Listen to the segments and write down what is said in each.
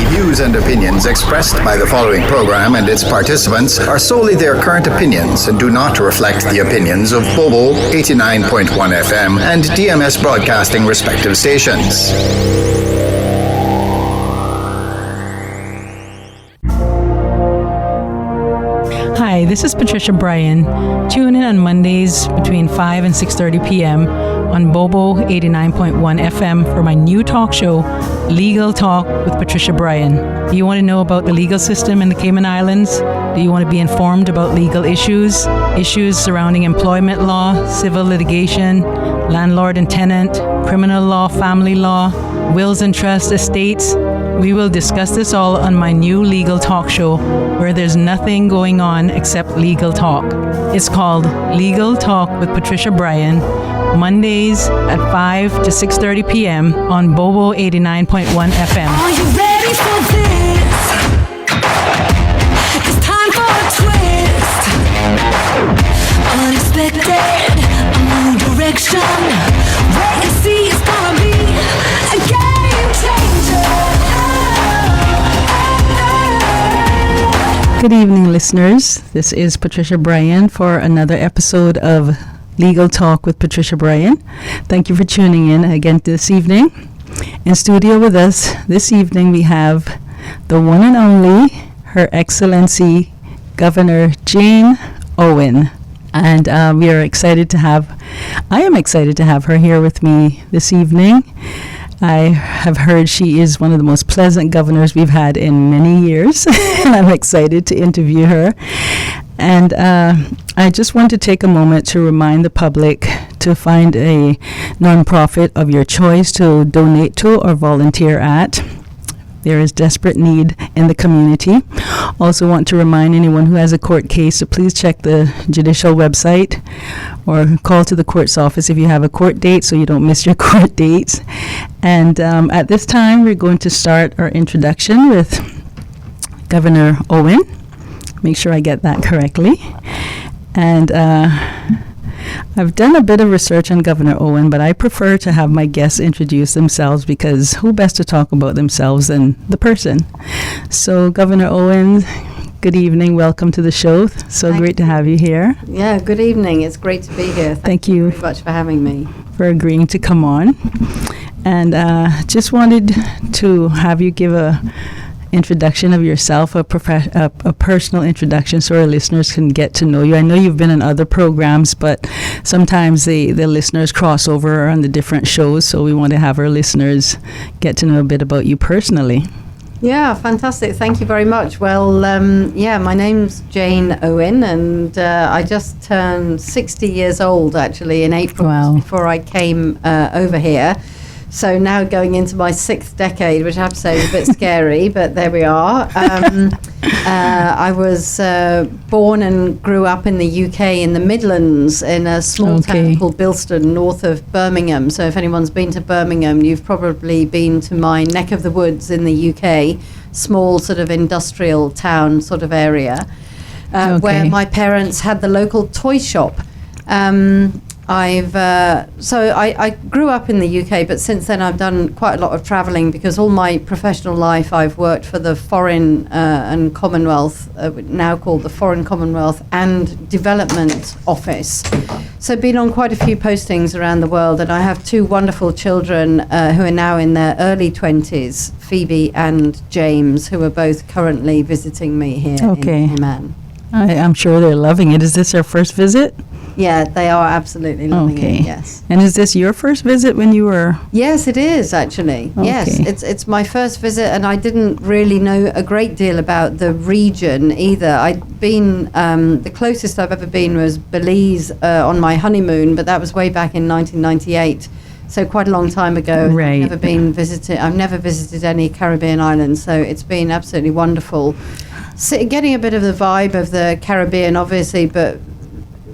views and opinions expressed by the following program and its participants are solely their current opinions and do not reflect the opinions of Bobo 89.1 FM and DMS Broadcasting respective stations. Hi, this is Patricia Bryan. Tune in on Mondays between 5 and 6:30 p.m. on Bobo 89.1 FM for my new talk show, Legal Talk with Patricia Bryan. Do you want to know about the legal system in the Cayman Islands? Do you want to be informed about legal issues surrounding employment law, civil litigation, landlord and tenant, criminal law, family law, wills and trusts, estates? We will discuss this all on my new legal talk show where there's nothing going on except legal talk. It's called Legal Talk with Patricia Bryan, Mondays at 5 to 6:30 p.m. on Bobo 89.1 FM. Are you ready for this? It's time for a twist. Unexpected, a new direction. Wait and see, it's gonna be a game changer. Good evening, listeners. This is Patricia Bryan for another episode of Legal Talk with Patricia Bryan. Thank you for tuning in again this evening. In studio with us this evening we have the one and only Her Excellency Governor Jane Owen. And I am excited to have her here with me this evening. I have heard she is one of the most pleasant governors we've had in many years, and I'm excited to interview her. And I just want to take a moment to remind the public to find a nonprofit of your choice to donate to or volunteer at. There is desperate need in the community. Also want to remind anyone who has a court case to please check the judicial website or call to the court's office if you have a court date so you don't miss your court dates. And at this time, we're going to start our introduction with Governor Owen. Make sure I get that correctly. And I've done a bit of research on Governor Owen, but I prefer to have my guests introduce themselves because who best to talk about themselves than the person? So, Governor Owen, good evening. Welcome to the show. So great to have you here. Yeah, good evening. It's great to be here. Thank you very much for having me. For agreeing to come on. And just wanted to have you give a introduction of yourself, a personal introduction so our listeners can get to know you. I know you've been in other programs, but sometimes the listeners cross over on the different shows, so we want to have our listeners get to know a bit about you personally. Yeah, fantastic. Thank you very much. Well, my name's Jane Owen, and I just turned 60 years old, actually, in April. Wow. Before I came over here. So now going into my 6th decade, which I have to say is a bit scary, but there we are. I was born and grew up in the UK in the Midlands in a small town called Bilston, north of Birmingham. So if anyone's been to Birmingham, you've probably been to my neck of the woods in the UK, small sort of industrial town sort of area, where my parents had the local toy shop. I grew up in the UK, but since then I've done quite a lot of travelling because all my professional life I've worked for the Foreign and Commonwealth, now called the Foreign Commonwealth and Development Office. So been on quite a few postings around the world, and I have 2 wonderful children who are now in their early 20s, Phoebe and James, who are both currently visiting me here in Cayman. I'm sure they're loving it. Is this their first visit? Yeah, they are absolutely loving it, yes. And is this your first visit when you were? Yes, it is, actually. Okay. Yes, it's my first visit, and I didn't really know a great deal about the region either. I'd been, the closest I've ever been was Belize on my honeymoon, but that was way back in 1998. So quite a long time ago. Right. I've never visited any Caribbean islands, so it's been absolutely wonderful. Getting a bit of the vibe of the Caribbean, obviously, but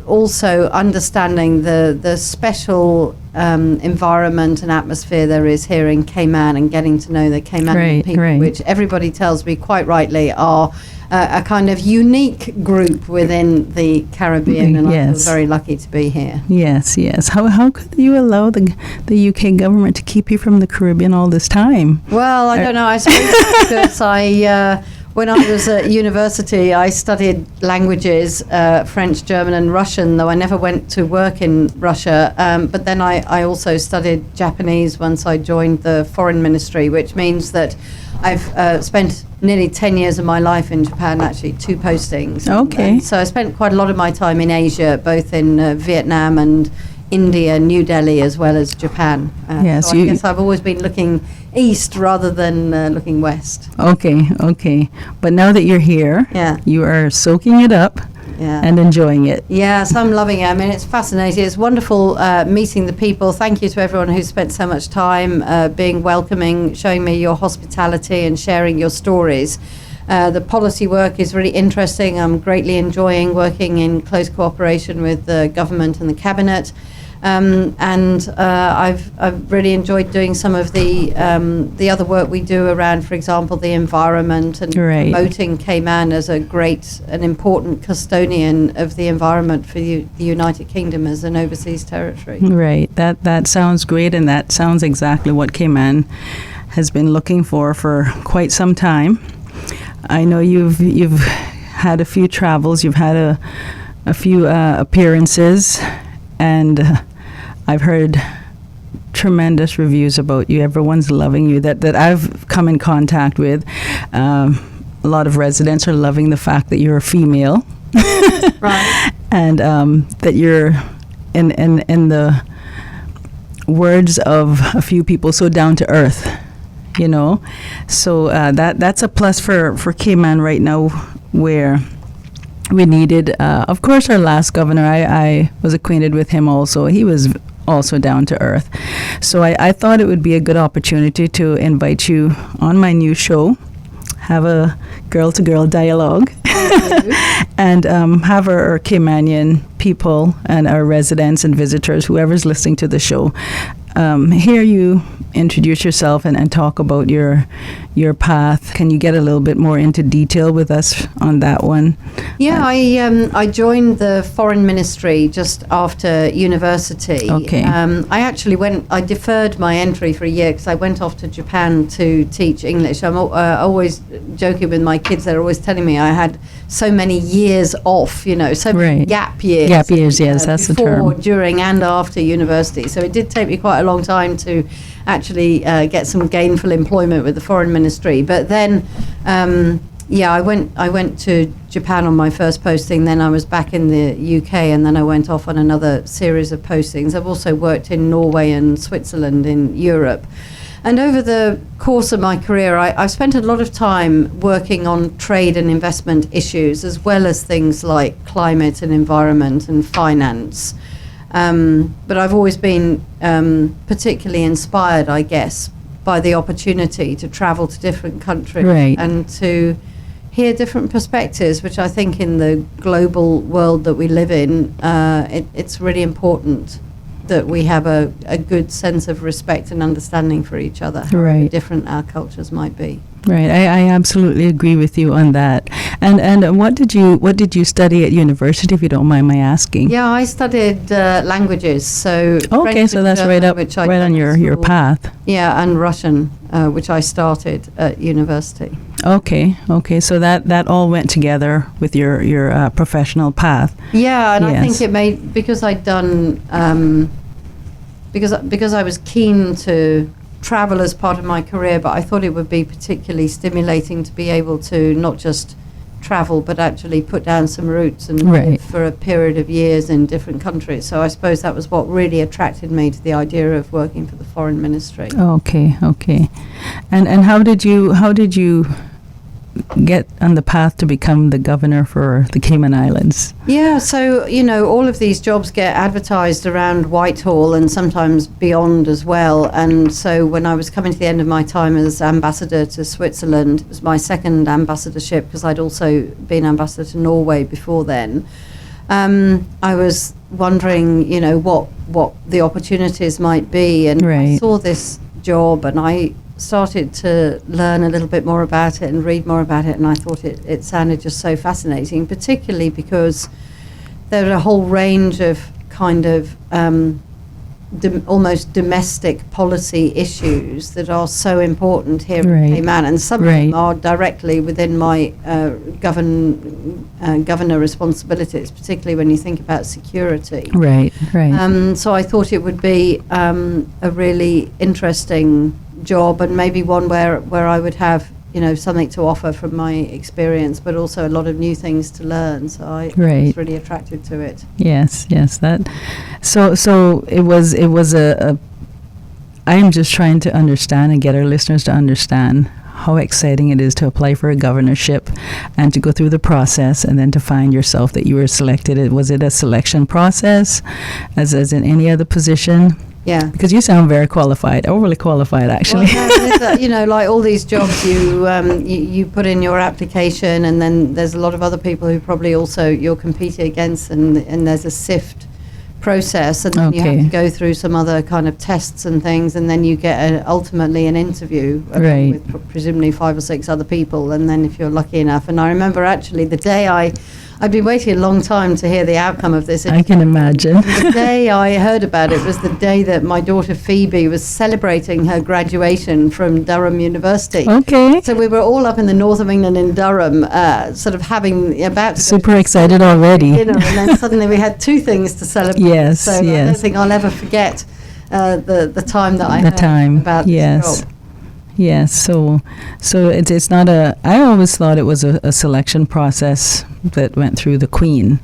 also understanding the special environment and atmosphere there is here in Cayman, and getting to know the Caymanian people, which everybody tells me quite rightly are a kind of unique group within the Caribbean, and I feel very lucky to be here. Yes. How could you allow the UK government to keep you from the Caribbean all this time? Well, I don't know. I suppose because when I was at university, I studied languages, French, German and Russian, though I never went to work in Russia. But then I also studied Japanese once I joined the foreign ministry, which means that I've spent nearly 10 years of my life in Japan, actually 2 postings. Okay. So I spent quite a lot of my time in Asia, both in Vietnam and India, New Delhi, as well as Japan. Yes, so I guess I've always been looking east rather than looking west. Okay. But now that you're here, you are soaking it up and enjoying it. Yes, I'm loving it. I mean, it's fascinating. It's wonderful meeting the people. Thank you to everyone who's spent so much time being welcoming, showing me your hospitality and sharing your stories. The policy work is really interesting. I'm greatly enjoying working in close cooperation with the government and the cabinet. I've really enjoyed doing some of the other work we do around, for example, the environment and promoting Cayman as an important custodian of the environment for the United Kingdom as an overseas territory. Right. That sounds great, and that sounds exactly what Cayman has been looking for quite some time. I know you've had a few travels, you've had a few appearances, and I've heard tremendous reviews about you. Everyone's loving you that I've come in contact with. A lot of residents are loving the fact that you're a female, right? And that you're in the words of a few people, so down to earth. You know, so that's a plus for Cayman right now, where we needed, of course, our last governor. I was acquainted with him also. He was also down to earth. So I thought it would be a good opportunity to invite you on my new show, have a girl-to-girl dialogue, and have our Caymanian people and our residents and visitors, whoever's listening to the show, hear you introduce yourself and talk about your path. Can you get a little bit more into detail with us on that one? Yeah, I joined the foreign ministry just after university. Okay. I deferred my entry for a year because I went off to Japan to teach English. I'm always joking with my kids. They're always telling me I had so many years off, so many gap years. Gap years, yes, that's the term. Before, during and after university. So it did take me quite a long time to actually get some gainful employment with the foreign ministry. But then, I went to Japan on my first posting. Then I was back in the UK, and then I went off on another series of postings. I've also worked in Norway and Switzerland in Europe. And over the course of my career, I've spent a lot of time working on trade and investment issues, as well as things like climate and environment and finance. But I've always been particularly inspired, I guess, by the opportunity to travel to different countries and to hear different perspectives, which I think in the global world that we live in, it's really important that we have a good sense of respect and understanding for each other, however different our cultures might be. Right, I absolutely agree with you on that. And what did you study at university, if you don't mind my asking? Yeah, I studied languages. So French, so that's right on your path. Yeah, and Russian, which I started at university. Okay. So that all went together with your professional path. Yeah, and I think it made, because I'd done because I was keen to travel as part of my career, but I thought it would be particularly stimulating to be able to not just travel but actually put down some roots and live for a period of years in different countries. So I suppose that was what really attracted me to the idea of working for the foreign ministry. Okay. And how did you get on the path to become the governor for the Cayman Islands? Yeah, so, all of these jobs get advertised around Whitehall and sometimes beyond as well. And so when I was coming to the end of my time as ambassador to Switzerland, it was my second ambassadorship because I'd also been ambassador to Norway before then. I was wondering, what the opportunities might be, and I Right. saw this job, and I started to learn a little bit more about it and read more about it, and I thought it sounded just so fascinating, particularly because there are a whole range of kind of almost domestic policy issues that are so important here Right. in Cayman, and some of Right. them are directly within my governor responsibilities, particularly when you think about security. Right. So I thought it would be a really interesting job, and maybe one where I would have something to offer from my experience, but also a lot of new things to learn. So I Right. was really attracted to it. Yes, that. So it was a. I am just trying to understand and get our listeners to understand how exciting it is to apply for a governorship and to go through the process and then to find yourself that you were selected. Was it a selection process, as in any other position? Yeah. Because you sound very qualified, overly qualified, actually. Well, like all these jobs, you put in your application, and then there's a lot of other people who probably also you're competing against, and there's a sift process, and then you have Okay. to go through some other kind of tests and things, and then you get ultimately an interview Right. with presumably 5 or 6 other people, and then if you're lucky enough. And I remember actually the day I'd been waiting a long time to hear the outcome of this. I can imagine. The day I heard about it was the day that my daughter Phoebe was celebrating her graduation from Durham University. Okay. So we were all up in the north of England in Durham, sort of about to go Super excited already. dinner, and then suddenly we had 2 things to celebrate. Yes, So I don't yes. think I'll ever forget the time that I The heard time, about yes. this job. Yes, so it's not a. I always thought it was a selection process that went through the Queen.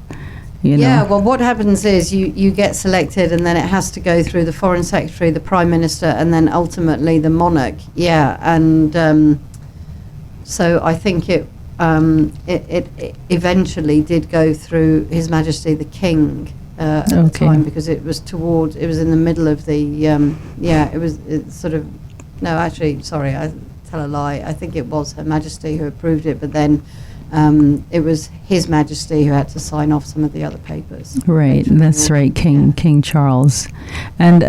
Yeah, well, what happens is you get selected, and then it has to go through the Foreign Secretary, the Prime Minister, and then ultimately the monarch. Yeah, and so I think it eventually did go through His Majesty the King at the Okay. time, because it was in the middle of the it's sort of. No, actually, sorry, I tell a lie. I think it was Her Majesty who approved it, but then it was His Majesty who had to sign off some of the other papers. Right, that's right, King Charles. And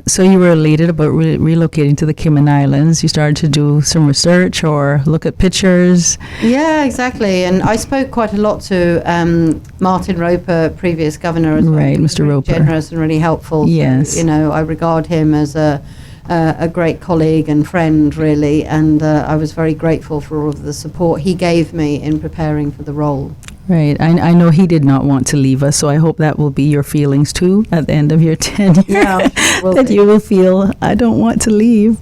so you were elated about relocating to the Cayman Islands. You started to do some research or look at pictures. Yeah, exactly. And I spoke quite a lot to Martin Roper, previous governor, as well. Right, He was Mr. really Roper. generous and really helpful. Yes. So, I regard him as a great colleague and friend, really, and I was very grateful for all of the support he gave me in preparing for the role. Right, I know he did not want to leave us, so I hope that will be your feelings too at the end of your tenure. Yeah, will that be. you will feel, I don't want to leave.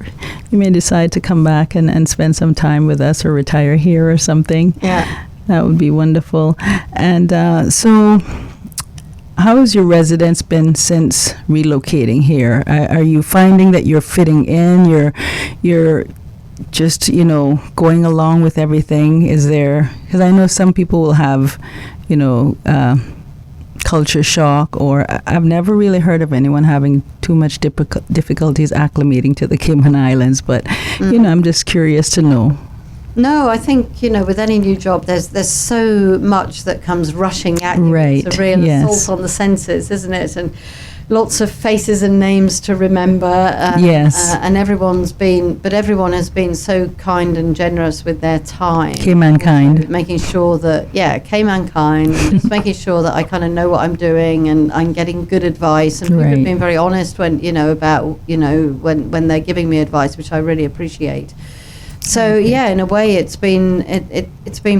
You may decide to come back and spend some time with us or retire here or something. Yeah. That would be wonderful. And so, how has your residence been since relocating here? Are you finding that you're fitting in? You're just going along with everything? Is there? Because I know some people will have, culture shock, or I've never really heard of anyone having too much difficulties acclimating to the Cayman Islands. But I'm just curious to know. No, I think, with any new job, there's so much that comes rushing at you. Right, It's a real yes. assault on the senses, isn't it? And lots of faces and names to remember. Yes. And everyone has been so kind and generous with their time. Cayman kind. Making sure that, Cayman kind, just making sure that I kind of know what I'm doing and I'm getting good advice. And people have Right. been very honest when, about, when they're giving me advice, which I really appreciate. So in a way, it's been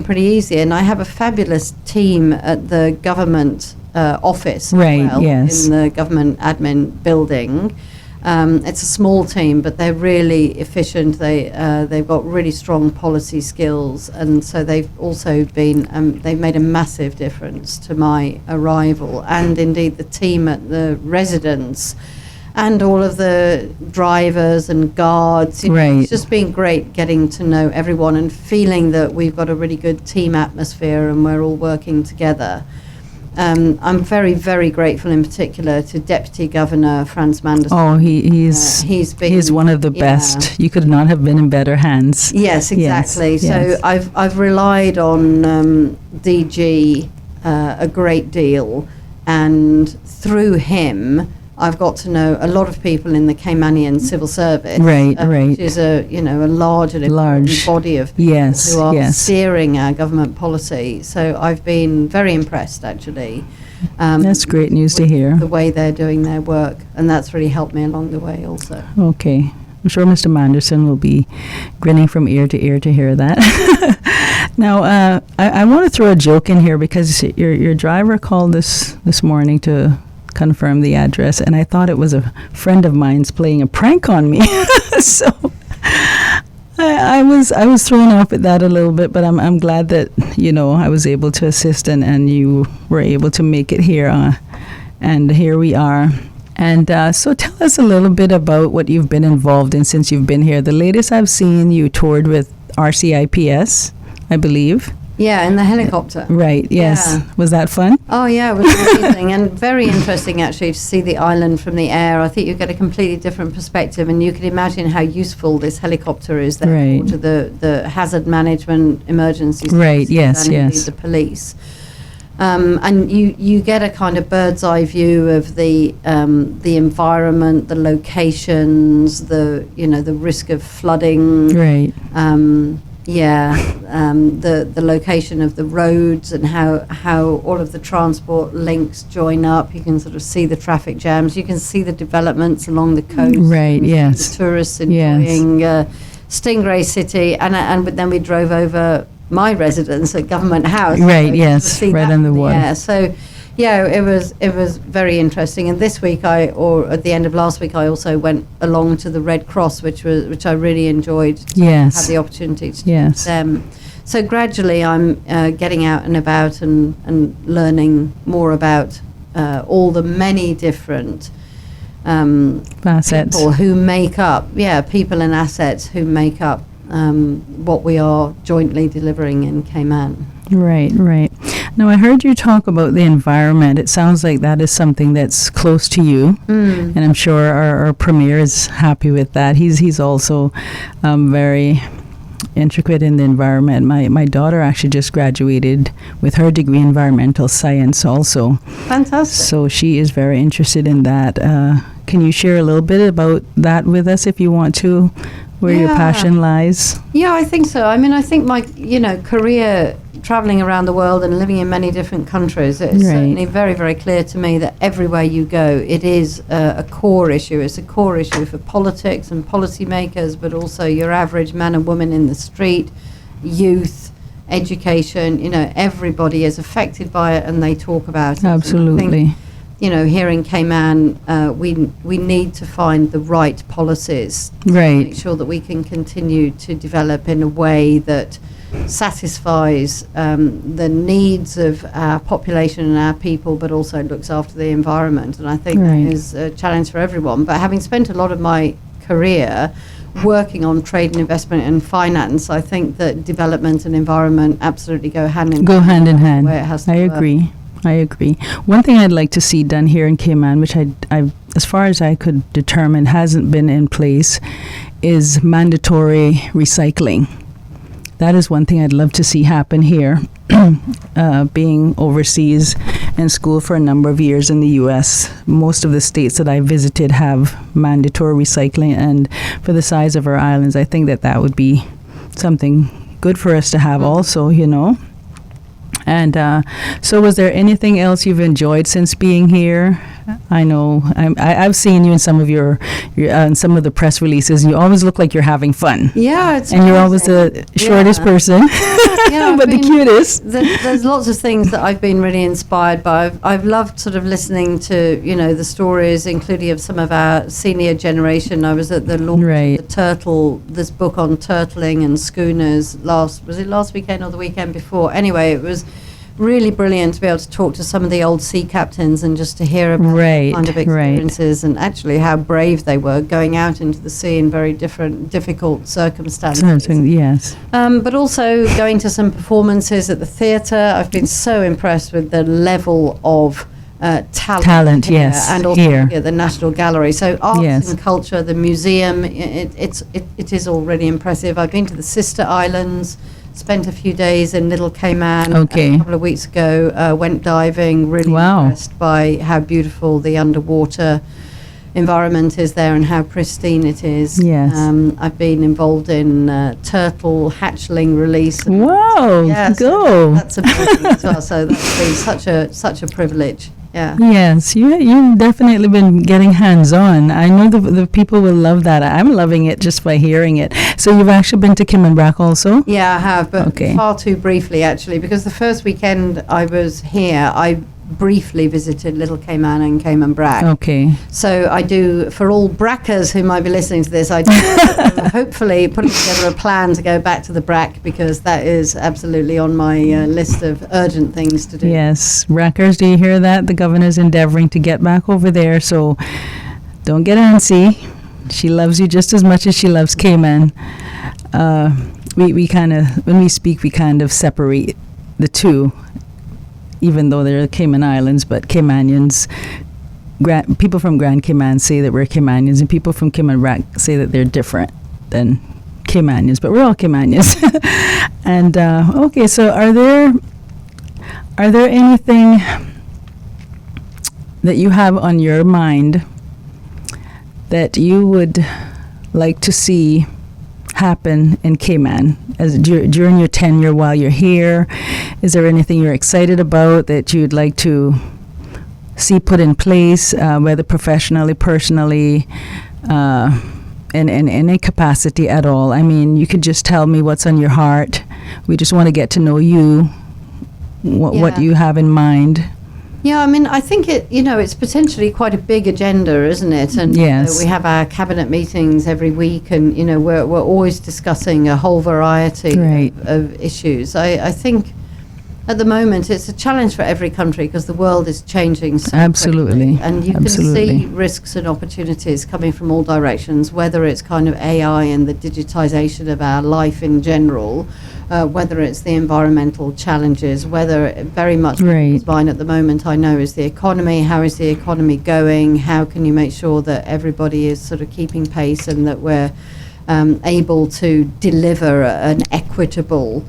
pretty easy, and I have a fabulous team at the government office, Right, as well, yes. in the government admin building. It's a small team, but they're really efficient. They've got really strong policy skills, and so they've also been they've made a massive difference to my arrival, and indeed the team at the residence. And all of the drivers and guards. Right. It's just been great getting to know everyone and feeling that we've got a really good team atmosphere and we're all working together. I'm very, very grateful in particular to Deputy Governor Franz Manderson. Oh, he's he's one of the best. You could not have been in better hands. Yes, exactly. Yes, So yes. I've relied on DG a great deal, and through him, I've got to know a lot of people in the Caymanian civil service, Right. which is a large and important body of people Yes, who are yes. steering our government policy. So I've been very impressed, actually. That's great news to with hear. the way they're doing their work, and that's really helped me along the way also. Okay. I'm sure Mr. Manderson will be grinning from ear to ear to hear that. Now, I want to throw a joke in here because your driver called this morning to confirm the address, and I thought it was a friend of mine's playing a prank on me. So I was thrown off at that a little bit, but I'm glad that I was able to assist and you were able to make it here, and here we are. And so tell us a little bit about what you've been involved in since you've been here. The latest I've seen, you toured with RCIPS, I believe. Yeah, in the helicopter. Right, yes. Yeah. Was that fun? Oh, yeah, it was amazing and very interesting, actually, to see the island from the air. I think you get a completely different perspective, and you can imagine how useful this helicopter is there Right. to the hazard management emergencies. Right, yes, and indeed yes. the police. And you get a kind of bird's eye view of the environment, the locations, the risk of flooding. Right. The location of the roads and how all of the transport links join up. You can sort of see the traffic jams. You can see the developments along the coast. Right, You can see yes. the tourists Yes. enjoying Stingray City, and then we drove over my residence at Government House. Right, So you yes, could see right that on the from water. air. So, yeah, it was very interesting. And this week, or at the end of last week, I also went along to the Red Cross, which I really enjoyed. Yes. Had the opportunity to Yes. do them. So gradually, I'm getting out and about and learning more about all the many different Facets. people who make up, people and assets who make up what we are jointly delivering in Cayman. Right, right. Now, I heard you talk about the environment. It sounds like that is something that's close to you, and I'm sure our Premier is happy with that. He's also very intricate in the environment. My daughter actually just graduated with her degree in environmental science also, Fantastic. so she is very interested in that. Can you share a little bit about that with us if you want to, where your Yeah. passion lies? Yeah, I think so. I mean, I think my career traveling around the world and living in many different countries, it's Right. certainly very, very clear to me that everywhere you go, it is a core issue. It's a core issue for politics and policymakers, but also your average man and woman in the street, youth, education. Everybody is affected by it, and they talk about it. And I think, Absolutely. here in Cayman, we need to find the right policies to Right. make sure that we can continue to develop in a way that satisfies the needs of our population and our people, but also looks after the environment. And I think Right. that is a challenge for everyone. But having spent a lot of my career working on trade and investment and finance, I think that development and environment absolutely go hand in hand. Where it has to I work. agree. I agree. One thing I'd like to see done here in Cayman, which I as far as I could determine, hasn't been in place, is mandatory recycling. That is one thing I'd love to see happen here. Being overseas in school for a number of years in the U.S., most of the states that I visited have mandatory recycling, and for the size of our islands, I think that would be something good for us to have also, And so was there anything else you've enjoyed since being here? I know I've seen you in some of your in some of the press releases. You always look like you're having fun. Yeah, it's And you're always amazing. the shortest person, Yeah, but the cutest. There's lots of things that I've been really inspired by. I've loved sort of listening to the stories, including of some of our senior generation. I was at the launch Right. of this book on turtling and schooners last weekend or the weekend before? Anyway, it was really brilliant to be able to talk to some of the old sea captains and just to hear about Right, their kind of right. experiences and actually how brave they were going out into the sea in very difficult circumstances. Yes. But also going to some performances at the theatre. I've been so impressed with the level of talent here, yes, and also here. at the National Gallery. So arts Yes. and culture, the museum, it is already impressive. I've been to the Sister Islands, spent a few days in Little Cayman Okay. a couple of weeks ago. Went diving. Really Wow. impressed by how beautiful the underwater environment is there and how pristine it is. Yes. I've been involved in turtle hatchling release. Wow, Yeah, go. that's amazing as well. So that's been such a privilege. Yeah. Yes, you've definitely been getting hands-on. I know the people will love that. I'm loving it just by hearing it. So you've actually been to Cayman also? Yeah, I have, but Okay. far too briefly actually, because the first weekend I was here, I briefly visited Little Cayman and Cayman Brac. Okay. So I do, for all Brackers who might be listening to this, I do hopefully putting together a plan to go back to the Brac, because that is absolutely on my list of urgent things to do. Yes, Rackers, do you hear that? The governor's endeavoring to get back over there, so don't get antsy. She loves you just as much as she loves Cayman. We kind of, when we speak, we kind of separate the two, even though they're Cayman Islands, but Caymanians, people from Grand Cayman say that we're Caymanians, and people from Cayman Brac say that they're different than Caymanians, but we're all Caymanians. And okay, so are there anything that you have on your mind that you would like to see happen in Cayman as during your tenure while you're here? Is there anything you're excited about that you'd like to see put in place, whether professionally, personally, in any capacity at all? I mean, you could just tell me what's on your heart. We just want to get to know you, what Yeah. you have in mind. Yeah, I mean, I think it's potentially quite a big agenda, isn't it? And Yes. we have our cabinet meetings every week, and we're always discussing a whole variety Right. of issues. I think at the moment it's a challenge for every country, because the world is changing so Absolutely. quickly, and you Absolutely. can see risks and opportunities coming from all directions, whether it's kind of AI and the digitization of our life in general, whether it's the environmental challenges, whether very much Right. people's mind at the moment, I know, is the economy. How is the economy going? How can you make sure that everybody is sort of keeping pace, and that we're able to deliver an equitable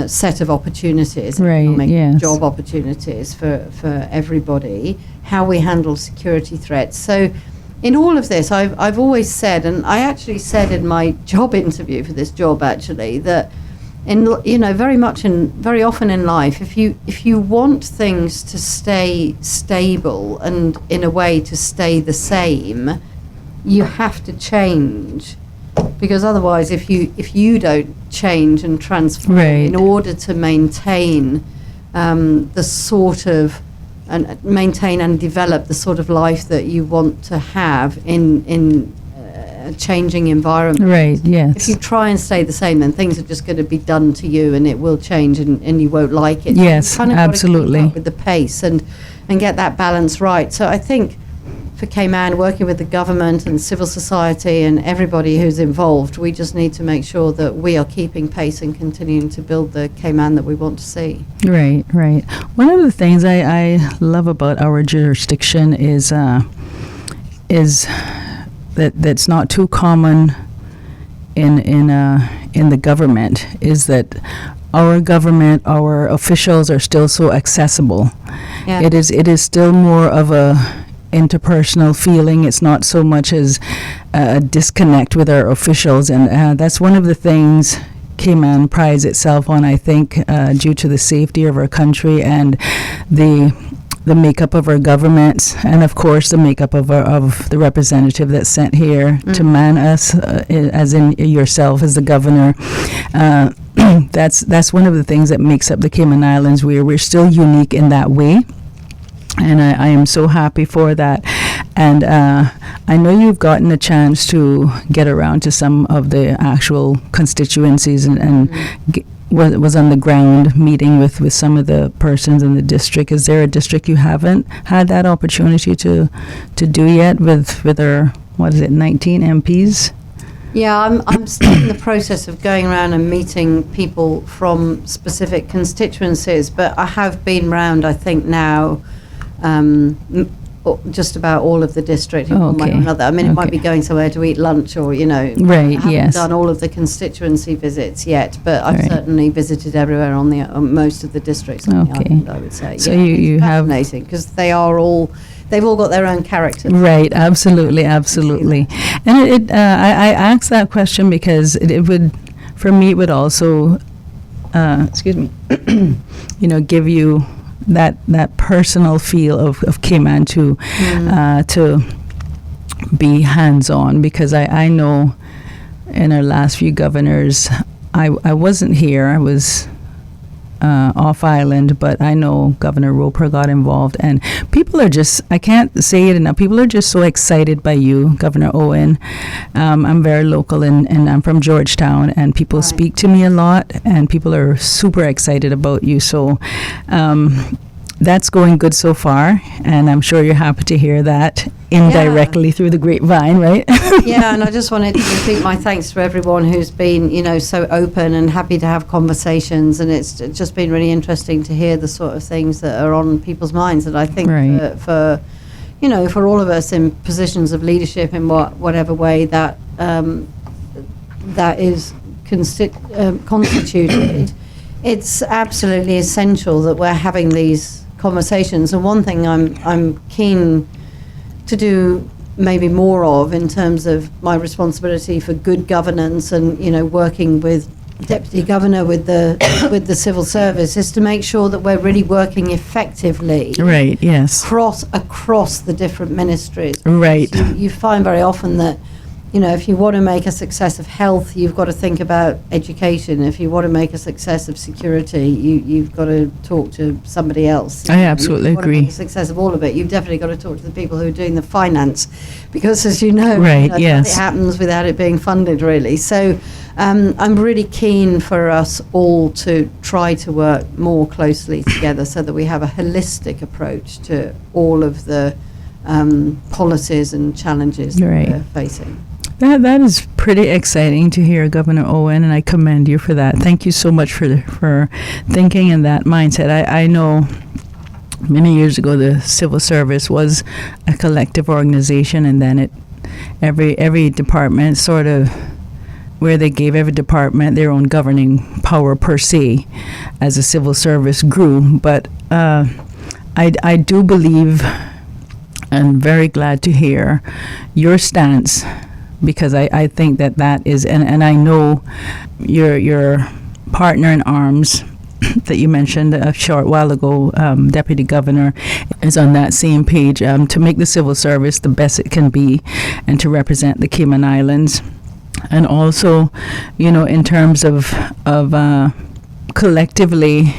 set of opportunities, Right, economic yes. job opportunities for everybody, how we handle security threats. So in all of this, I've always said, and I actually said in my job interview for this job actually, that very often in life, if you want things to stay stable and in a way to stay the same, you have to change. Because otherwise, if you don't change and transform Right. in order to maintain the sort of maintain and develop the sort of life that you want to have in a changing environment. Right, yes. If you try and stay the same, then things are just going to be done to you, and it will change, and you won't like it. Yes, You kind of gotta keep absolutely. up with the pace and get that balance right. So I think for Cayman, working with the government and civil society and everybody who's involved, we just need to make sure that we are keeping pace and continuing to build the Cayman that we want to see. Right, right. One of the things I love about our jurisdiction is that's not too common in the government, is that our government, our officials are still so accessible. Yeah. It is still more of a interpersonal feeling. It's not so much as a disconnect with our officials, and that's one of the things Cayman prides itself on, I think, due to the safety of our country and the makeup of our government, and of course the makeup of the representative that's sent here to man us, as in yourself as the governor. That's one of the things that makes up the Cayman Islands. We're still unique in that way. And I am so happy for that. And I know you've gotten a chance to get around to some of the actual constituencies and was on the ground meeting with some of the persons in the district. Is there a district you haven't had that opportunity to do yet with our, 19 MPs? Yeah, I'm still in the process of going around and meeting people from specific constituencies, but I have been round, I think now, just about all of the district in one way or Okay. another. I mean, it might Okay. be going somewhere to eat lunch or, Right, I haven't yes. done all of the constituency visits yet, but I've Right. certainly visited everywhere on most of the districts on the Okay. island, I would say. So Yeah, you it's have- fascinating because they've all got their own characters. Right, absolutely. And I asked that question because it would, for me, it would also, excuse me, give you that personal feel of Cayman to be hands-on, because I know in our last few governors, I wasn't here. I was off island, but I know Governor Roper got involved, and people are just, I can't say it enough, people are just so excited by you, Governor Owen. I'm very local, and I'm from Georgetown, and people Right. speak to me a lot, and people are super excited about you. So that's going good so far, and I'm sure you're happy to hear that indirectly through the grapevine, right? Yeah, and I just wanted to repeat my thanks to everyone who's been, so open and happy to have conversations, and it's just been really interesting to hear the sort of things that are on people's minds. And I think Right. for all of us in positions of leadership in whatever way that that is constituted, it's absolutely essential that we're having these conversations. And one thing I'm keen to do maybe more of in terms of my responsibility for good governance and working with Deputy Governor with the civil service is to make sure that we're really working effectively Right, yes. across the different ministries. Right. You find very often that if you want to make a success of health, you've got to think about education. If you want to make a success of security, you've got to talk to somebody else. I absolutely If you want to agree. make a success of all of it, you've definitely got to talk to the people who are doing the finance, because as you know, Right, yes. it happens without it being funded, really. So I'm really keen for us all to try to work more closely together so that we have a holistic approach to all of the policies and challenges that Right. we're facing. That is pretty exciting to hear, Governor Owen, and I commend you for that. Thank you so much for thinking in that mindset. I know many years ago the civil service was a collective organization, and then every department sort of, where they gave every department their own governing power per se as the civil service grew. But I do believe, and very glad to hear your stance, because I think that is, and I know your partner in arms that you mentioned a short while ago, Deputy Governor, is on that same page, to make the civil service the best it can be and to represent the Cayman Islands. And also, in terms of collectively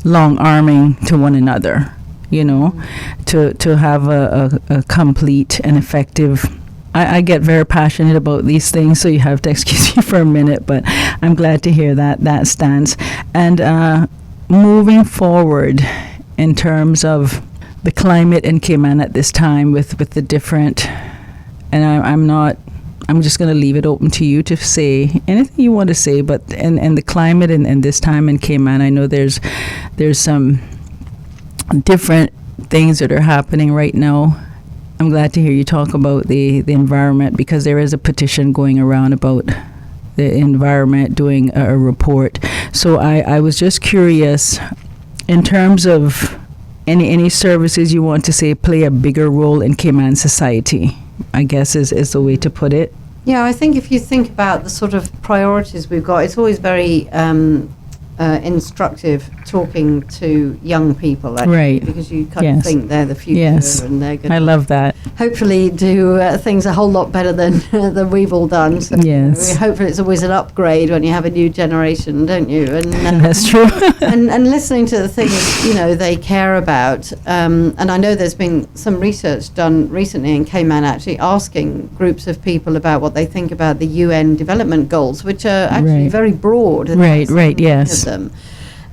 long-arming to one another, to have a complete and effective. I get very passionate about these things, so you have to excuse me for a minute, but I'm glad to hear that stance. And moving forward in terms of the climate in Cayman at this time with the different, and I'm just going to leave it open to you to say anything you want to say, but and the climate in this time in Cayman, I know there's some different things that are happening right now. I'm glad to hear you talk about the environment, because there is a petition going around about the environment doing a report. So I was just curious, in terms of any services you want to say play a bigger role in Cayman society, I guess is the way to put it. Yeah, I think if you think about the sort of priorities we've got, it's always very instructive talking to young people, actually, Right. because you kind Yes. of think they're the future, Yes. and they're going I to love that. hopefully do things a whole lot better than than we've all done. So Yes. hopefully it's always an upgrade when you have a new generation, don't you? And That's true. and listening to the things they care about, and I know there's been some research done recently in Cayman, actually asking groups of people about what they think about the UN development goals, which are actually Right. very broad. and Right, there's right, many yes. of them.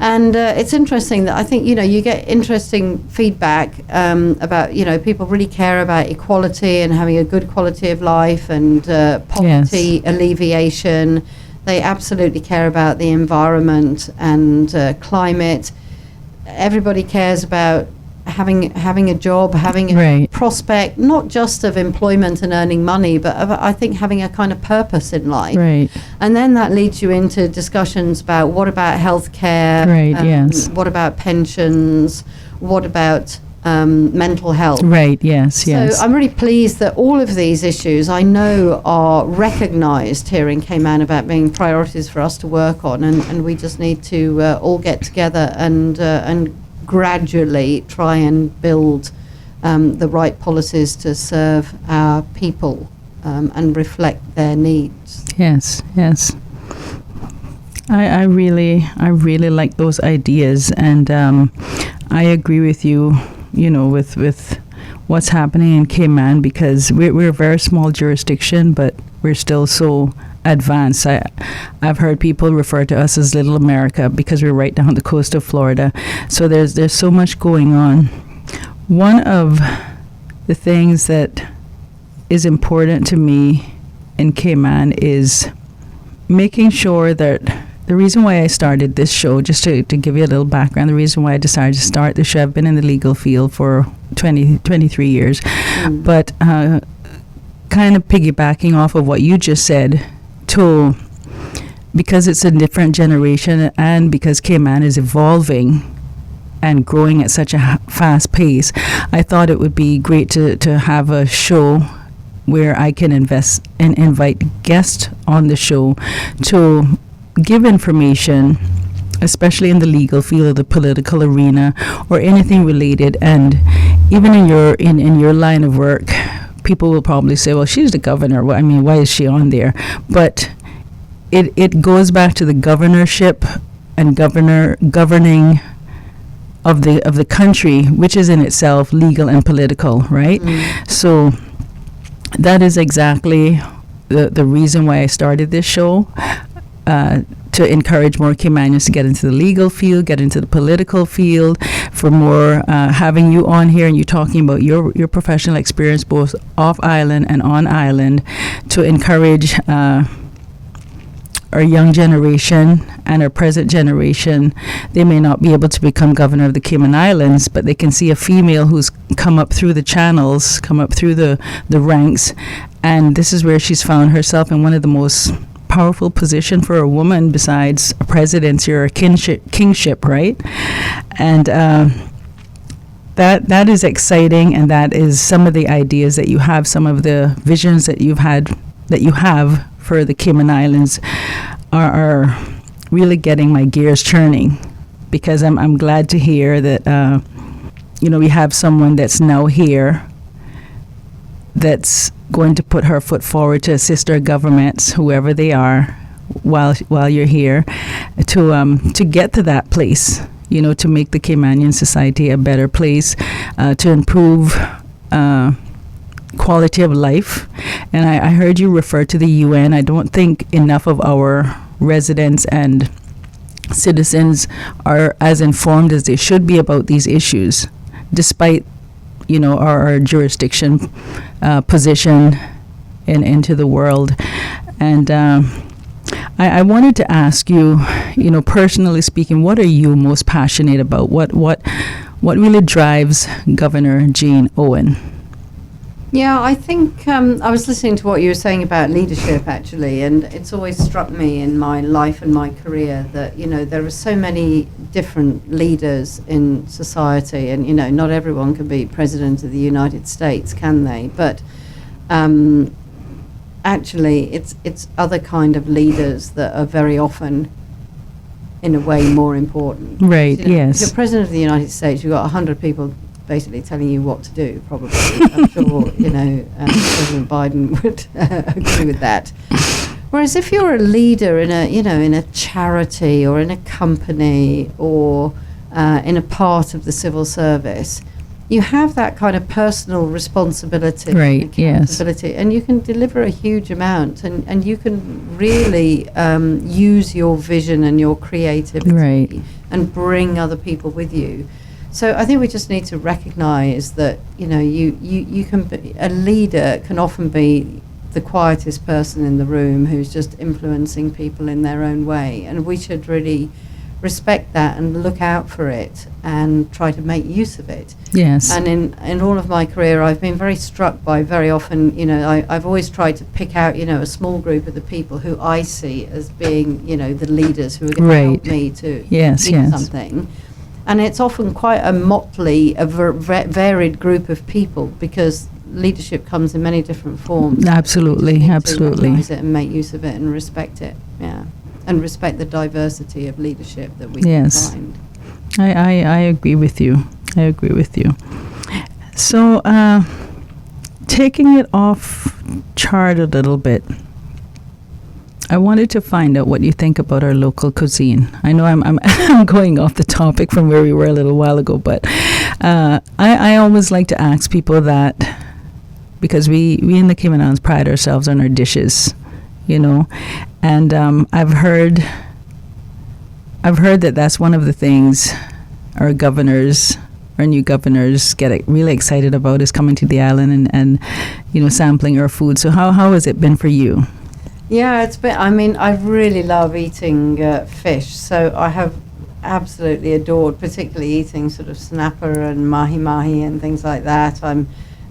And it's interesting that I think you get interesting feedback about people really care about equality and having a good quality of life and poverty alleviation. They absolutely care about the environment and climate. Everybody cares about having a job, having a Right. prospect, not just of employment and earning money, but of, I think, having a kind of purpose in life. Right. And then that leads you into discussions about what about healthcare, Right, yes. what about pensions, what about mental health. Right. Yes. Yes. So I'm really pleased that all of these issues I know are recognised here in Cayman about being priorities for us to work on, and we just need to all get together and gradually try and build the right policies to serve our people and reflect their needs. Yes, yes. I really like those ideas, and I agree with you. You know, with what's happening in Cayman, because we're a very small jurisdiction, but we're still so advanced. I've heard people refer to us as Little America because we're right down the coast of Florida. So there's so much going on. One of the things that is important to me in Cayman is making sure that the reason why I started this show, just to give you a little background, the reason why I decided to start the show, I've been in the legal field for 23 years, but kind of piggybacking off of what you just said, because it's a different generation and because Cayman is evolving and growing at such a fast pace, I thought it would be great to have a show where I can invest and invite guests on the show to give information, especially in the legal field or the political arena or anything related. And even in your line of work, people will probably say, well, she's the governor. Well, I mean, why is she on there? But it goes back to the governorship and governing of the country, which is in itself legal and political, right? So that is exactly the reason why I started this show, to encourage more Caymanians to get into the legal field, get into the political field, for more having you on here and you talking about your professional experience both off island and on island, to encourage our young generation and our present generation. They may not be able to become governor of the Cayman Islands, but they can see a female who's come up through the channels, come up through the ranks, and this is where she's found herself in one of the most powerful position for a woman besides a presidency or a kingship, right? And that is exciting, and that is some of the ideas that you have, some of the visions that you have for the Cayman Islands are really getting my gears churning, because I'm glad to hear that we have someone that's now here that's going to put her foot forward to assist our governments, whoever they are, while you're here, to get to that place, to make the Caymanian society a better place, to improve quality of life. And I heard you refer to the UN. I don't think enough of our residents and citizens are as informed as they should be about these issues, despite our jurisdiction position into the world. And I wanted to ask you, personally speaking, what are you most passionate about? What really drives Governor Jane Owen? Yeah, I think I was listening to what you were saying about leadership, actually, and it's always struck me in my life and my career that, there are so many different leaders in society, and, not everyone can be president of the United States, can they? But actually, it's other kind of leaders that are very often, in a way, more important. Right, yes. If you're president of the United States, you've got 100 people basically telling you what to do, probably. I'm sure, President Biden would agree with that. Whereas if you're a leader in a charity or in a company or in a part of the civil service, you have that kind of personal responsibility, right? Yes, accountability, and you can deliver a huge amount, and you can really use your vision and your creativity, right, and bring other people with you. So I think we just need to recognise that you can be, a leader can often be the quietest person in the room who's just influencing people in their own way, and we should really respect that and look out for it and try to make use of it. Yes. And in all of my career, I've been very struck by very often, I've always tried to pick out, a small group of the people who I see as being, the leaders who are going to help me to lead something. And it's often quite a motley, varied group of people, because leadership comes in many different forms. Absolutely. To recognize it and make use of it and respect it. Yeah. And respect the diversity of leadership that we can find. I agree with you. So, taking it off chart a little bit, I wanted to find out what you think about our local cuisine. I know I'm going off the topic from where we were a little while ago, but I always like to ask people that, because we in the Cayman Islands pride ourselves on our dishes, and I've heard that that's one of the things our new governors get really excited about, is coming to the island and sampling our food. So how has it been for you? Yeah, it's been, I really love eating fish, so I have absolutely adored, particularly eating sort of snapper and mahi-mahi and things like that.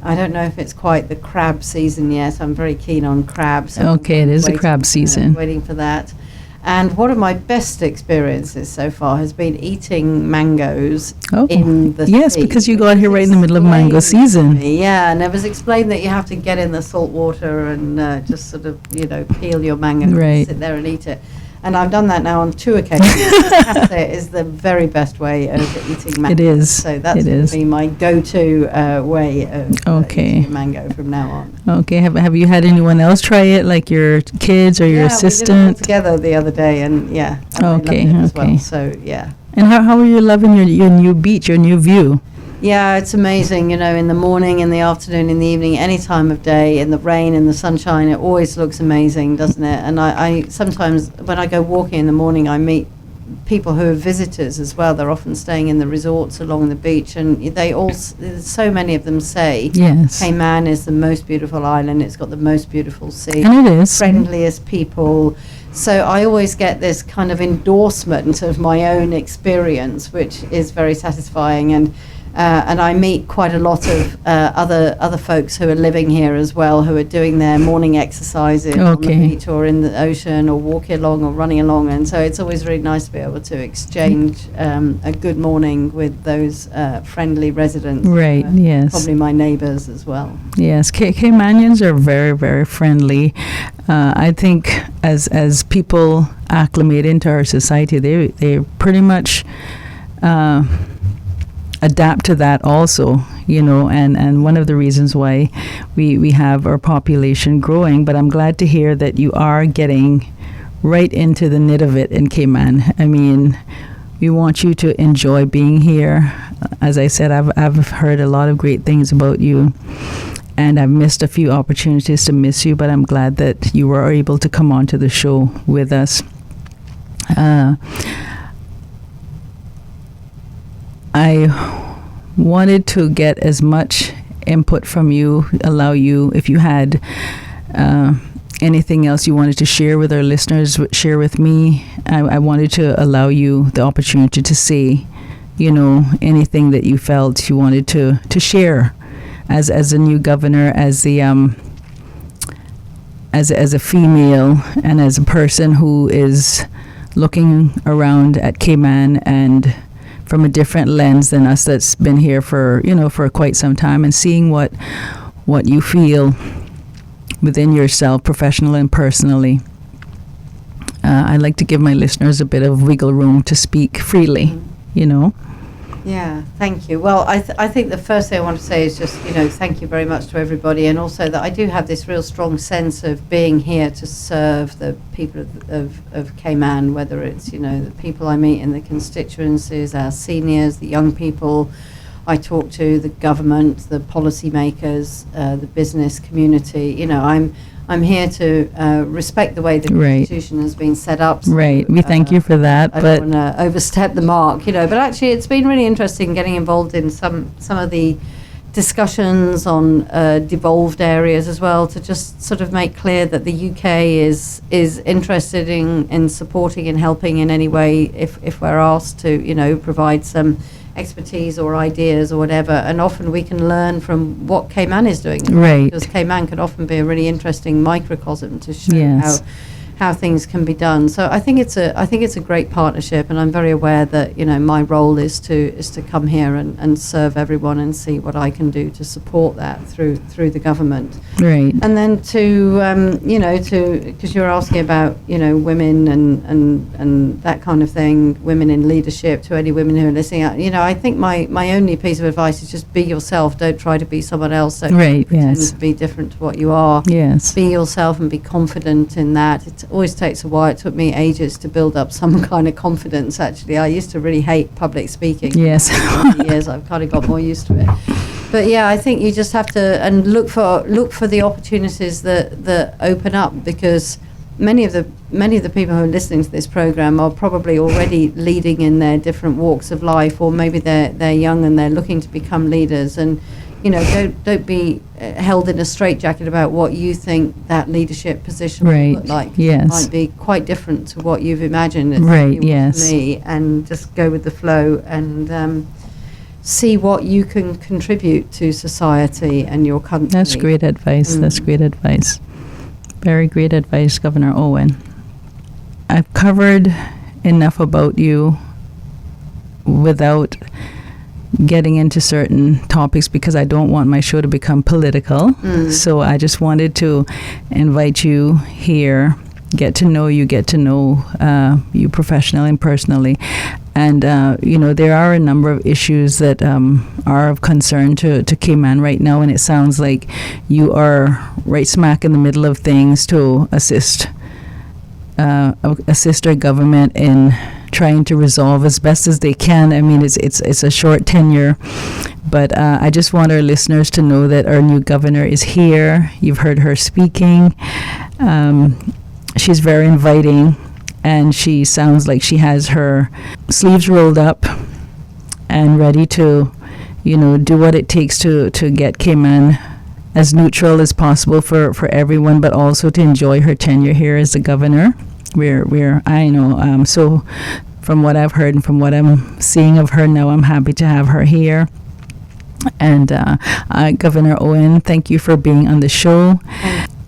I don't know if it's quite the crab season yet. I'm very keen on crabs. So okay, it is the crab season. Waiting for that. And one of my best experiences so far has been eating mangoes in the sea. Yes, because you got here right in the middle of mango season. Yeah, and it was explained that you have to get in the salt water and just sort of, peel your mango and sit there and eat it. And I've done that now on 2 occasions. I have to say it is the very best way of eating mango. It is. So that's going to be my go-to way of eating mango from now on. Okay. Have you had anyone else try it, like your kids or your assistant? We did it all together the other day, and okay. As well. So yeah. And how are you loving your new beach, your new view? Yeah, it's amazing, in the morning, in the afternoon, in the evening, any time of day, in the rain, in the sunshine, it always looks amazing, doesn't it? And I sometimes, when I go walking in the morning, I meet people who are visitors as well. They're often staying in the resorts along the beach, and so many of them say, Cayman is the most beautiful island, it's got the most beautiful sea, and it is friendliest people. So I always get this kind of endorsement of my own experience, which is very satisfying. And I meet quite a lot of other folks who are living here as well, who are doing their morning exercises on the beach or in the ocean, or walking along or running along. And so it's always really nice to be able to exchange a good morning with those friendly residents. Right, yes. Probably my neighbors as well. Yes, Caymanians are very, very friendly. I think as people acclimate into our society, they pretty much adapt to that also, and one of the reasons why we have our population growing. But I'm glad to hear that you are getting right into the knit of it in Cayman. I mean, we want you to enjoy being here. As I said, I've heard a lot of great things about you, and I've missed a few opportunities to miss you, but I'm glad that you were able to come on to the show with us. I wanted to get as much input from you, allow you, if you had anything else you wanted to share with our listeners, share with me. I wanted to allow you the opportunity to say, anything that you felt you wanted to share as a new governor, as the as a female, and as a person who is looking around at Cayman and from a different lens than us that's been here for quite some time, and seeing what you feel within yourself, professionally and personally. I like to give my listeners a bit of wiggle room to speak freely, Yeah, thank you. Well, I think the first thing I want to say is just, thank you very much to everybody, and also that I do have this real strong sense of being here to serve the people of Cayman, whether it's, the people I meet in the constituencies, our seniors, the young people I talk to, the government, the policymakers, the business community. I'm here to respect the way the Constitution has been set up. So, we thank you for that. I don't want to overstep the mark, but actually it's been really interesting getting involved in some of the discussions on devolved areas as well, to just sort of make clear that the UK is interested in supporting and helping in any way if we're asked to, provide some expertise or ideas or whatever. And often we can learn from what Cayman is doing, Right. because Cayman can often be a really interesting microcosm to show Yes. how things can be done. So I think it's a great partnership, and I'm very aware that my role is to come here and serve everyone and see what I can do to support that through the government. Right. And then because you're asking about women and that kind of thing, women in leadership, to any women who are listening out, I think my only piece of advice is just be yourself. Don't try to be someone else. Don't Right, pretend yes. to be different to what you are. Yes. Be yourself and be confident in that. It always takes a while. It took me ages to build up some kind of confidence, actually. I used to really hate public speaking. Yes. Over the years, I've kind of got more used to it. But yeah, I think you just have to and look for the opportunities that open up, because many of the people who are listening to this program are probably already leading in their different walks of life, or maybe they're young and they're looking to become leaders. And don't be held in a straitjacket about what you think that leadership position Right, will look like. yes. It might be quite different to what you've imagined. It's Right, new to yes. me, and just go with the flow and see what you can contribute to society and your country. That's great advice. That's great advice. Very great advice, Governor Owen. I've covered enough about you without getting into certain topics, because I don't want my show to become political. So I just wanted to invite you here, get to know you professionally and personally. And, there are a number of issues that are of concern to Cayman right now, and it sounds like you are right smack in the middle of things to assist our government in trying to resolve as best as they can. I mean, it's a short tenure, but I just want our listeners to know that our new governor is here. You've heard her speaking. She's very inviting, and she sounds like she has her sleeves rolled up and ready to, do what it takes to get Cayman as neutral as possible for everyone, but also to enjoy her tenure here as the governor. So from what I've heard and from what I'm seeing of her now, I'm happy to have her here. And Governor Owen, thank you for being on the show.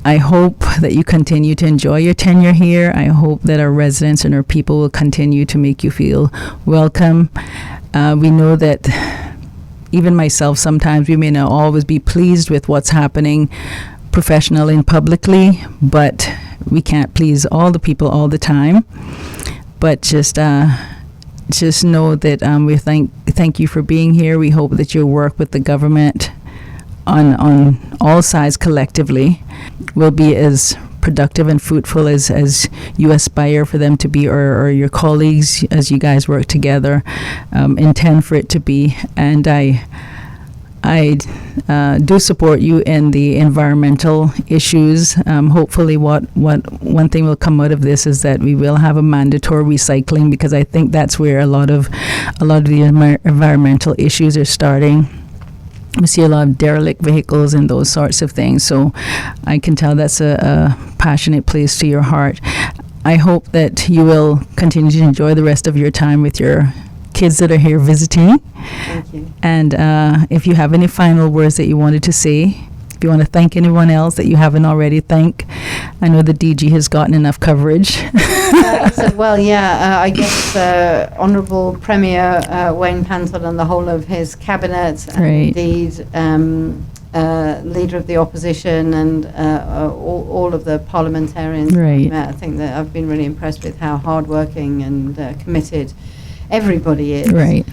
I hope that you continue to enjoy your tenure here. I hope that our residents and our people will continue to make you feel welcome. We know that even myself, sometimes we may not always be pleased with what's happening professionally and publicly, but we can't please all the people all the time. But just know that we thank you for being here. We hope that your work with the government on all sides collectively will be as productive and fruitful as you aspire for them to be, or your colleagues, as you guys work together, intend for it to be. And I do support you in the environmental issues. Hopefully what one thing will come out of this is that we will have a mandatory recycling, because I think that's where a lot of the environmental issues are starting. We see a lot of derelict vehicles and those sorts of things. So I can tell that's a passionate place to your heart. I hope that you will continue to enjoy the rest of your time with your kids that are here visiting. Thank you. And if you have any final words that you wanted to say, if you want to thank anyone else that you haven't already thanked, I know the DG has gotten enough coverage. I guess Honourable Premier Wayne Panton and the whole of his cabinet, and Right. indeed Leader of the Opposition, and all of the parliamentarians. Right. I think that I've been really impressed with how hardworking and committed everybody is. Right.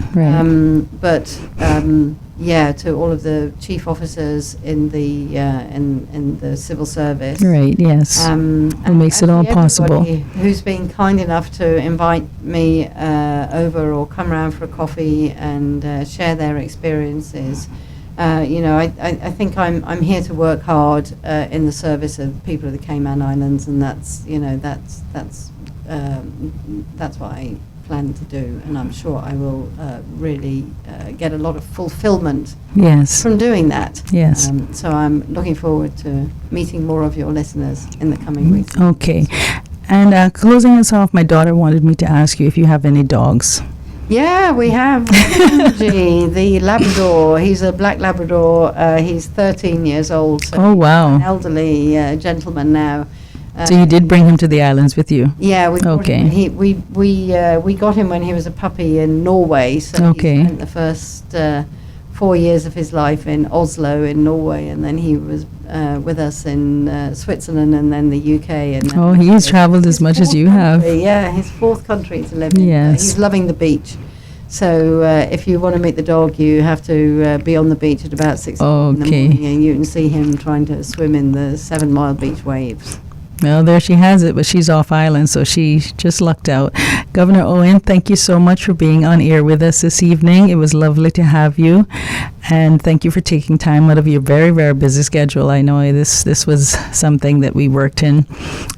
To all of the chief officers in the in the civil service. Right, yes. Who makes it all actually possible. everybody who's been kind enough to invite me over or come around for a coffee and share their experiences. I think I'm here to work hard in the service of the people of the Cayman Islands, and that's what I plan to do, and I'm sure I will really get a lot of fulfillment Yes. from doing that. Yes. So I'm looking forward to meeting more of your listeners in the coming weeks. Okay. And closing us off, my daughter wanted me to ask you if you have any dogs. Yeah, we have Benji, the Labrador. He's a black Labrador. He's 13 years old. So Oh, an wow. elderly gentleman now. So you did bring him to the islands with you? Yeah, we brought Okay. him. We got him when he was a puppy in Norway. So Okay. he spent the first 4 years of his life in Oslo in Norway, and then he was with us in Switzerland and then the UK. And then Oh, he has traveled as his much as fourth you have. country, yeah, his fourth country to live in. Yes. He's loving the beach. So if you want to meet the dog, you have to be on the beach at about 6 o'clock in the Okay. morning, and you can see him trying to swim in the 7 Mile Beach waves. Well, there she has it, but she's off island, so she just lucked out. Governor Owen, thank you so much for being on air with us this evening. It was lovely to have you, and thank you for taking time out of your very, very busy schedule. I know this was something that we worked in,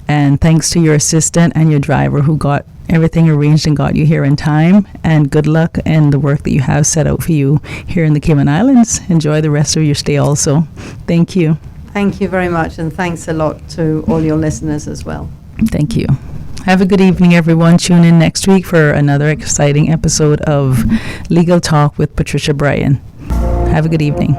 and thanks to your assistant and your driver who got everything arranged and got you here in time, and good luck in the work that you have set out for you here in the Cayman Islands. Enjoy the rest of your stay also. Thank you. Thank you very much, and thanks a lot to all your listeners as well. Thank you. Have a good evening, everyone. Tune in next week for another exciting episode of Legal Talk with Patricia Bryan. Have a good evening.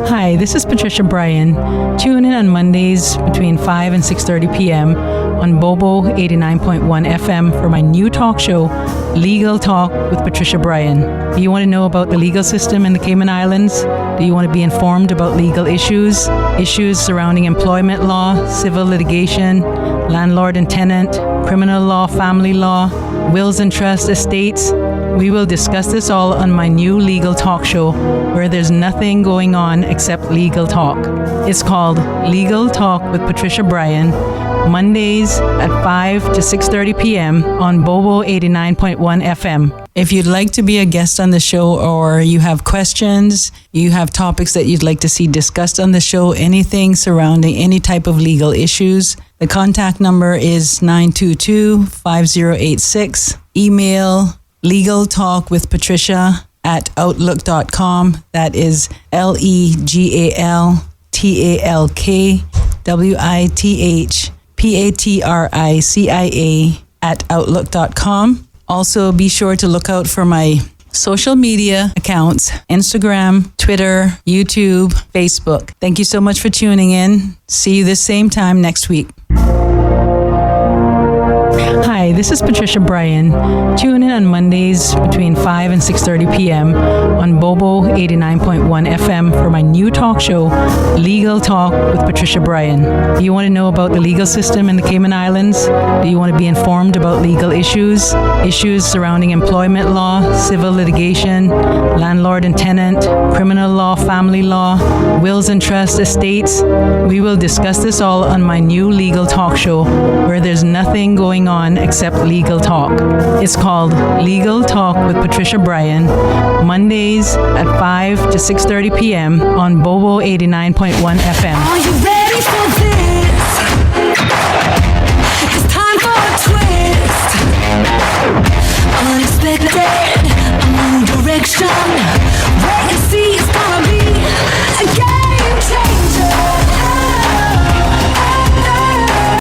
Hi, this is Patricia Bryan. Tune in on Mondays between 5 and 6:30 p.m. on Bobo 89.1 FM for my new talk show, Legal Talk with Patricia Bryan. Do you want to know about the legal system in the Cayman Islands? Do you want to be informed about legal issues surrounding employment law, civil litigation, landlord and tenant, criminal law, family law, wills and trust, estates? We will discuss this all on my new legal talk show where there's nothing going on except legal talk. It's called Legal Talk with Patricia Bryan, Mondays at 5 to 6:30 p.m. on Bobo 89.1 FM. If you'd like to be a guest on the show, or you have questions, you have topics that you'd like to see discussed on the show, anything surrounding any type of legal issues, the contact number is 922-5086. Email legaltalkwithpatricia@outlook.com. That is legaltalkwithpatricia@outlook.com. Also, be sure to look out for my social media accounts, Instagram, Twitter, YouTube, Facebook. Thank you so much for tuning in. See you this same time next week. Hi, this is Patricia Bryan. Tune in on Mondays between 5 and 6:30 p.m. on Bobo 89.1 FM for my new talk show, Legal Talk with Patricia Bryan. Do you want to know about the legal system in the Cayman Islands? Do you want to be informed about legal issues surrounding employment law, civil litigation, landlord and tenant, criminal law, family law, wills and trust, estates? We will discuss this all on my new legal talk show where there's nothing going on except legal talk. It's called Legal Talk with Patricia Bryan, Mondays at 5 to 6:30 p.m. on Bobo 89.1 FM. Are you ready for this?